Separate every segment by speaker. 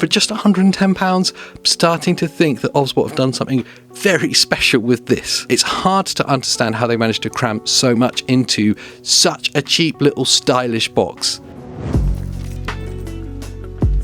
Speaker 1: for just £110, I'm starting to think that Obsbot have done something very special with this. It's hard to understand how they managed to cram so much into such a cheap little stylish box.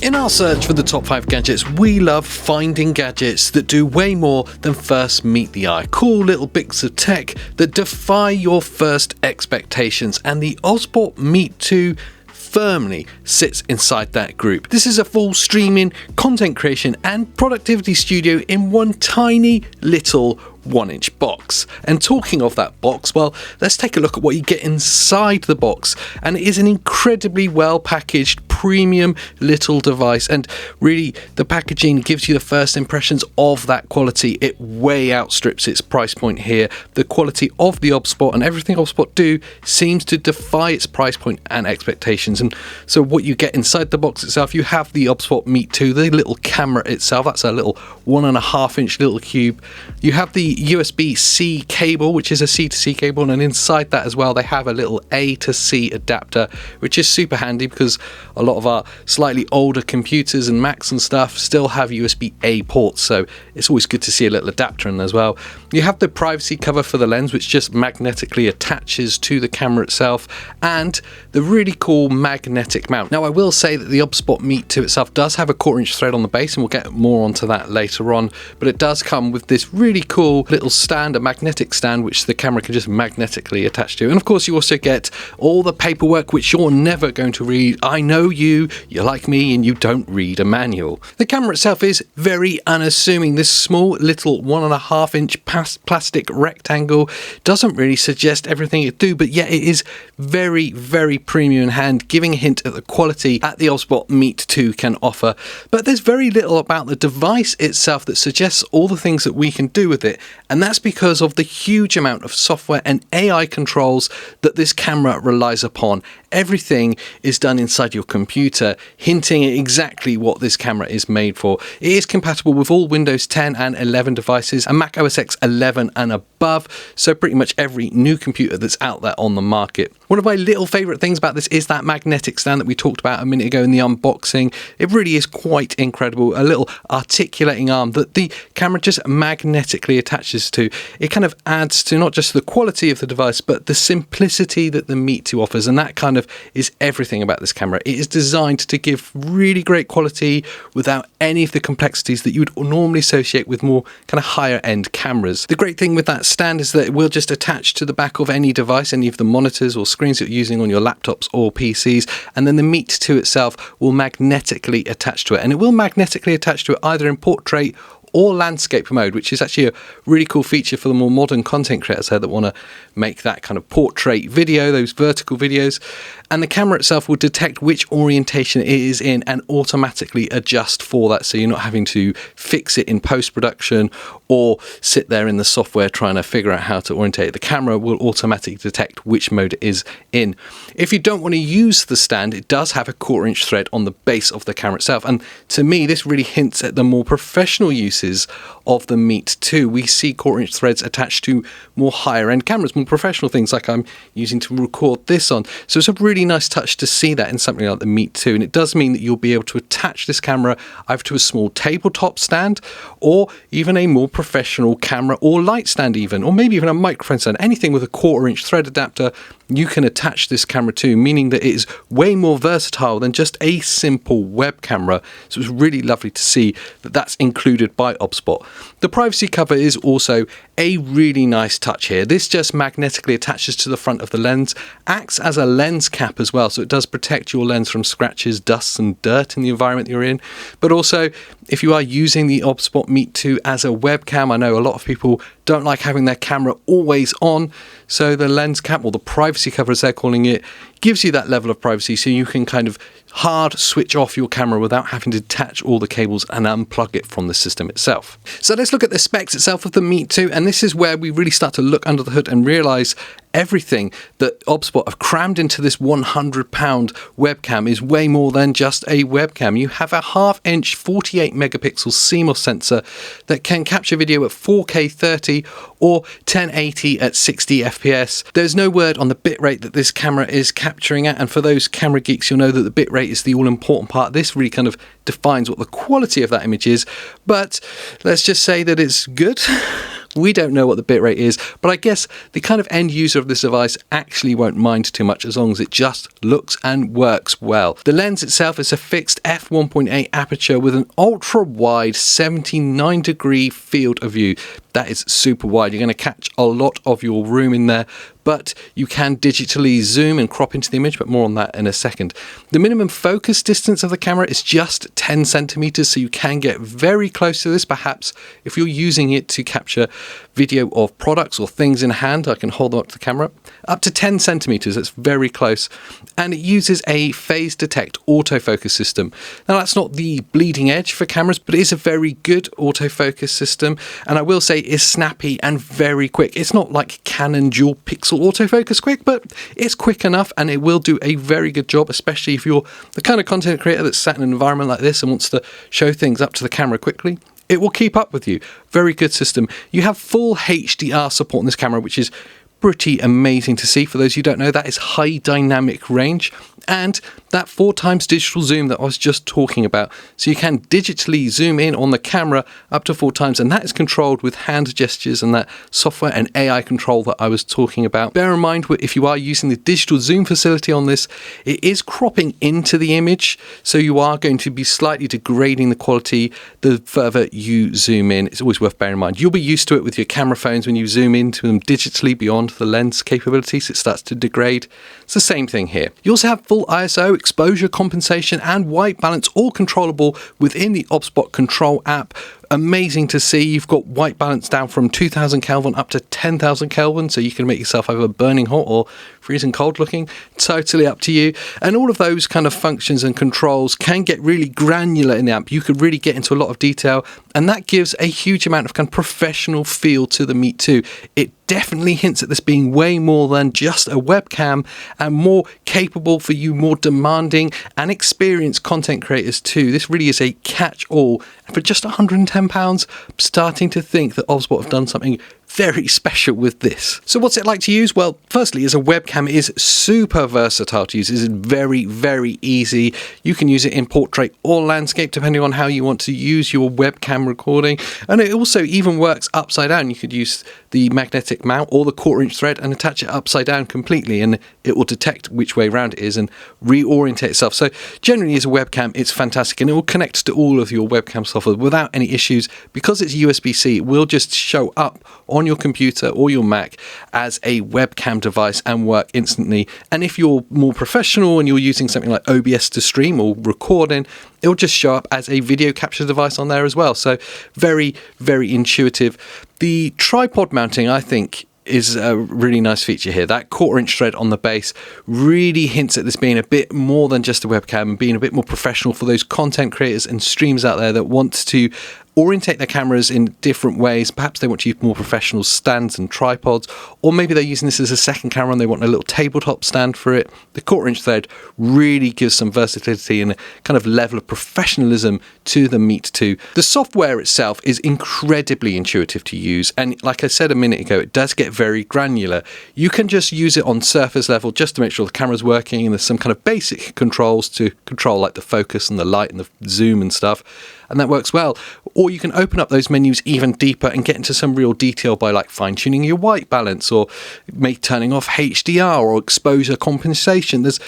Speaker 1: In our search for the top 5 gadgets, we love finding gadgets that do way more than first meet the eye. Cool little bits of tech that defy your first expectations, and the Obsbot Meet 2 firmly sits inside that group. This is a full streaming, content creation and productivity studio in one tiny little 1-inch box. And talking of that box, well, let's take a look at what you get inside the box. And it is an incredibly well packaged premium little device, and really the packaging gives you the first impressions of that quality. It way outstrips its price point here. The quality of the Obsbot and everything Obsbot do seems to defy its price point and expectations. And so what you get inside the box itself, you have the Obsbot Meet 2, the little camera itself. That's a little 1.5-inch little cube. You have the USB-C cable, which is a C to C cable, and inside that as well they have a little A to C adapter, which is super handy because a lot of our slightly older computers and Macs and stuff still have USB-A ports, so it's always good to see a little adapter in as well. You have the privacy cover for the lens, which just magnetically attaches to the camera itself, and the really cool magnetic mount. Now I will say that the Obsbot Meet 2 itself does have a 1/4-inch thread on the base, and we'll get more onto that later on, but it does come with this really cool little stand, a magnetic stand, which the camera can just magnetically attach to. And of course you also get all the paperwork, which you're never going to read. I know you're like me and you don't read a manual. The camera itself is very unassuming. This small little 1.5-inch plastic rectangle doesn't really suggest everything it do, but yet it is very, very premium in hand, giving a hint at the quality that the Obsbot Meet 2 can offer. But there's very little about the device itself that suggests all the things that we can do with it, and that's because of the huge amount of software and AI controls that this camera relies upon. Everything is done inside your computer, hinting at exactly what this camera is made for. It is compatible with all Windows 10 and 11 devices and Mac OS X 11 and above, so pretty much every new computer that's out there on the market. One of my little favourite things about this is that magnetic stand that we talked about a minute ago in the unboxing. It really is quite incredible. A little articulating arm that the camera just magnetically attaches to. It kind of adds to not just the quality of the device, but the simplicity that the Meet 2 offers, and that kind of is everything about this camera. It is designed to give really great quality without any of the complexities that you would normally associate with more kind of higher end cameras. The great thing with that stand is that it will just attach to the back of any device, any of the monitors or screens that you're using on your laptops or PCs, and then the Meet 2 itself will magnetically attach to it, and it will magnetically attach to it either in portrait or landscape mode, which is actually a really cool feature for the more modern content creators that want to make that kind of portrait video, those vertical videos. And the camera itself will detect which orientation it is in and automatically adjust for that, so you're not having to fix it in post-production or sit there in the software trying to figure out how to orientate it. The camera will automatically detect which mode it is in. If you don't want to use the stand, it does have a 1/4-inch thread on the base of the camera itself, and to me this really hints at the more professional uses of the Meet 2. We see 1/4-inch threads attached to more higher end cameras, more professional things like I'm using to record this on. So it's a really nice touch to see that in something like the Meet 2, and it does mean that you'll be able to attach this camera either to a small tabletop stand or even a more professional camera or light stand even, or maybe even a microphone stand. Anything with a 1/4-inch thread adapter you can attach this camera to, meaning that it is way more versatile than just a simple web camera. So it's really lovely to see that that's included by Obsbot. The privacy cover is also a really nice touch here. This just magnetically attaches to the front of the lens, acts as a lens cap as well, so it does protect your lens from scratches, dust and dirt in the environment you're in. But also, if you are using the Obsbot Meet 2 as a webcam, I know a lot of people don't like having their camera always on, so the lens cap, or the privacy cover as they're calling it, gives you that level of privacy, so you can kind of hard switch off your camera without having to detach all the cables and unplug it from the system itself. So let's look at the specs itself of the Meet 2, and this is where we really start to look under the hood and realize everything that Obsbot have crammed into this £100 webcam is way more than just a webcam. You have a 1/2-inch 48 megapixel CMOS sensor that can capture video at 4K 30 or 1080 at 60 FPS. There's no word on the bitrate that this camera is capturing at, and for those camera geeks, you'll know that the bitrate is the all-important part. This really kind of defines what the quality of that image is, but let's just say that it's good. We don't know what the bitrate is, but I guess the kind of end user of this device actually won't mind too much as long as it just looks and works well. The lens itself is a fixed f1.8 aperture with an ultra-wide 79-degree field of view. That is super wide. You're going to catch a lot of your room in there, but you can digitally zoom and crop into the image, but more on that in a second. The minimum focus distance of the camera is just 10 centimeters, so you can get very close to this. Perhaps if you're using it to capture video of products or things in hand, I can hold them up to the camera. Up to 10 centimeters, that's very close. And it uses a phase detect autofocus system. Now, that's not the bleeding edge for cameras, but it is a very good autofocus system. And I will say it's snappy and very quick. It's not like Canon dual pixel autofocus quick, but it's quick enough and it will do a very good job, especially if you're the kind of content creator that's sat in an environment like this and wants to show things up to the camera quickly. It will keep up with you. Very good system. You have full HDR support on this camera, which is pretty amazing to see. For those who don't know, that is high dynamic range, and that 4x digital zoom that I was just talking about. So you can digitally zoom in on the camera up to 4x, and that is controlled with hand gestures and that software and AI control that I was talking about. Bear in mind, if you are using the digital zoom facility on this, it is cropping into the image, so you are going to be slightly degrading the quality the further you zoom in. It's always worth bearing in mind. You'll be used to it with your camera phones when you zoom into them digitally beyond the lens capabilities, it starts to degrade. It's the same thing here. You also have full ISO, exposure compensation and white balance, all controllable within the Obsbot Control app. Amazing to see. You've got white balance down from 2000 Kelvin up to 10,000 Kelvin, so you can make yourself either burning hot or freezing cold looking. Totally up to you. And all of those kind of functions and controls can get really granular in the app. You could really get into a lot of detail, and that gives a huge amount of kind of professional feel to the Meet 2. It definitely hints at this being way more than just a webcam and more capable for you more demanding and experienced content creators too. This really is a catch-all. And for just £110, I'm starting to think that Obsbot have done something very special with this. So what's it like to use? Well, firstly, as a webcam, it is super versatile to use. It's very, very easy. You can use it in portrait or landscape, depending on how you want to use your webcam recording. And it also even works upside down. You could use the magnetic mount or the 1/4-inch thread and attach it upside down completely, and it will detect which way around it is and reorientate itself. So generally, as a webcam, it's fantastic, and it will connect to all of your webcam software without any issues. Because it's USB-C, it will just show up on your computer or your Mac as a webcam device and work instantly. And if you're more professional and you're using something like OBS to stream or recording, it'll just show up as a video capture device on there as well. So very, very intuitive. The tripod mounting, I think, is a really nice feature here. That 1/4-inch thread on the base really hints at this being a bit more than just a webcam and being a bit more professional for those content creators and streamers out there that want to orientate their cameras in different ways. Perhaps they want to use more professional stands and tripods, or maybe they're using this as a second camera and they want a little tabletop stand for it. The 1/4-inch thread really gives some versatility and a kind of level of professionalism to the Meet 2. The software itself is incredibly intuitive to use, and like I said a minute ago, it does get very granular. You can just use it on surface level just to make sure the camera's working, and there's some kind of basic controls to control like the focus and the light and the zoom and stuff, and that works well. Or you can open up those menus even deeper and get into some real detail by like fine-tuning your white balance or turning off HDR or exposure compensation. There's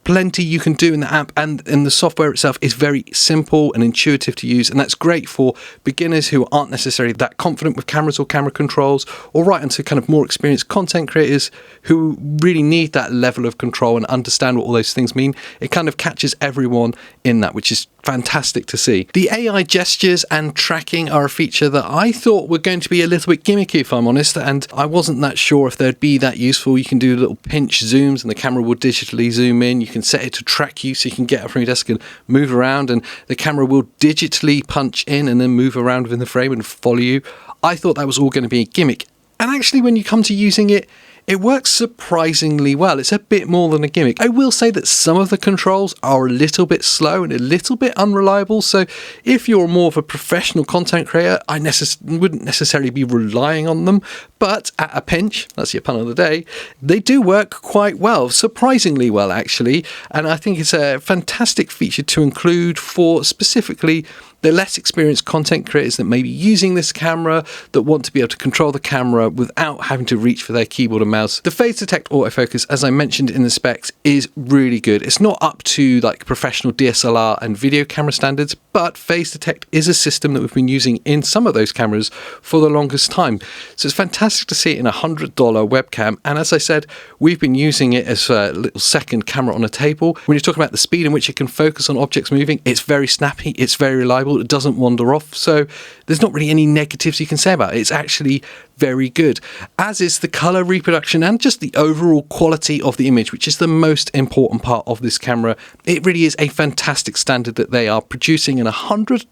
Speaker 1: plenty you can do in the app, and the software itself is very simple and intuitive to use, and that's great for beginners who aren't necessarily that confident with cameras or camera controls, or right into kind of more experienced content creators who really need that level of control and understand what all those things mean. It kind of catches everyone in that, which is fantastic to see. The AI gestures and tracking are a feature that I thought were going to be a little bit gimmicky, if I'm honest, and I wasn't that sure if they'd be that useful. You can do little pinch zooms and the camera will digitally zoom in. You can set it to track you so you can get up from your desk and move around, and the camera will digitally punch in and then move around within the frame and follow you. I thought that was all going to be a gimmick, and actually when you come to using it, it works surprisingly well. It's a bit more than a gimmick. I will say that some of the controls are a little bit slow and a little bit unreliable, so if you're more of a professional content creator, I wouldn't necessarily be relying on them, but at a pinch, that's your pun of the day, they do work quite well, surprisingly well actually, and I think it's a fantastic feature to include for specifically the less experienced content creators that may be using this camera, that want to be able to control the camera without having to reach for their keyboard and mouse. The phase detect autofocus, as I mentioned in the specs, is really good. It's not up to like professional DSLR and video camera standards, but phase detect is a system that we've been using in some of those cameras for the longest time. So it's fantastic to see it in a $100 webcam. And as I said, we've been using it as a little second camera on a table. When you're talking about the speed in which it can focus on objects moving, it's very snappy, it's very reliable. It doesn't wander off, so there's not really any negatives you can say about it. It's actually very good, as is the color reproduction and just the overall quality of the image, which is the most important part of this camera. It really is a fantastic standard that they are producing in a $100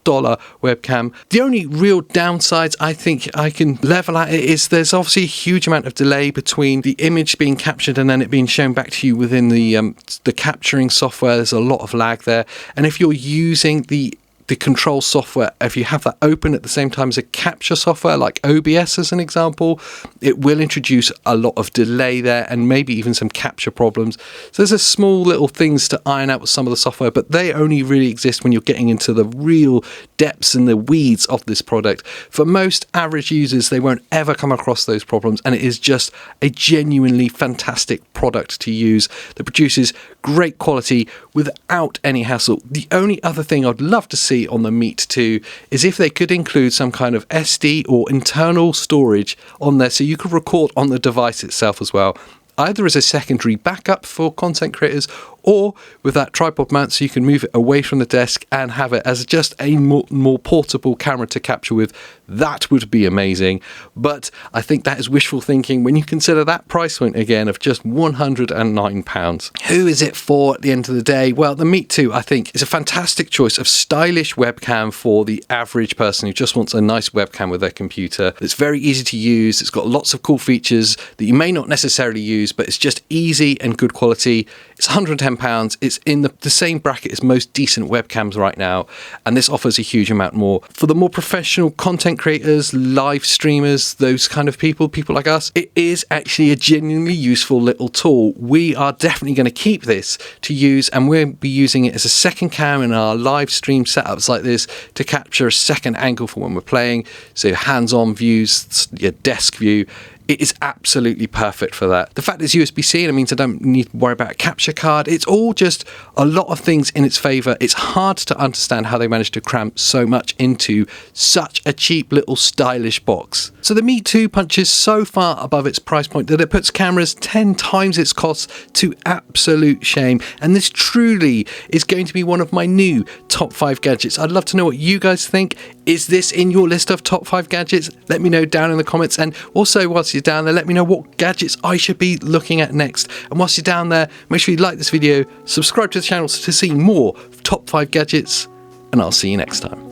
Speaker 1: webcam. The only real downsides I think I can level at it is there's obviously a huge amount of delay between the image being captured and then it being shown back to you within the capturing software. There's a lot of lag there, and if you're using the control software, if you have that open at the same time as a capture software like OBS as an example, it will introduce a lot of delay there and maybe even some capture problems. So there's a small little things to iron out with some of the software, but they only really exist when you're getting into the real depths and the weeds of this product. For most average users, they won't ever come across those problems, and it is just a genuinely fantastic product to use that produces great quality without any hassle. The only other thing I'd love to see on the Meet 2 is if they could include some kind of SD or internal storage on there so you could record on the device itself as well, either as a secondary backup for content creators or with that tripod mount so you can move it away from the desk and have it as just a more portable camera to capture with. That would be amazing, but I think that is wishful thinking when you consider that price point again of just £109. Who is it for at the end of the day? Well, the Meet 2 I think is a fantastic choice of stylish webcam for the average person who just wants a nice webcam with their computer. It's very easy to use, it's got lots of cool features that you may not necessarily use, but it's just easy and good quality. It's £110. It's in the same bracket as most decent webcams right now, and this offers a huge amount more. For the more professional content creators, live streamers, those kind of people like us, it is actually a genuinely useful little tool. We are definitely going to keep this to use, and we'll be using it as a second cam in our live stream setups like this to capture a second angle for when we're playing, so hands-on views, your desk view. It is absolutely perfect for that. The fact it's USB-C, and it means I don't need to worry about a capture card. It's all just a lot of things in its favour. It's hard to understand how they managed to cram so much into such a cheap little stylish box. So the Meet 2 punches so far above its price point that it puts cameras 10 times its costs to absolute shame. And this truly is going to be one of my new top 5 gadgets. I'd love to know what you guys think. Is this in your list of top 5 gadgets? Let me know down in the comments, and also whilst you're down there, let me know what gadgets I should be looking at next. And whilst you're down there, make sure you like this video, subscribe to the channel to see more top 5 gadgets, and I'll see you next time.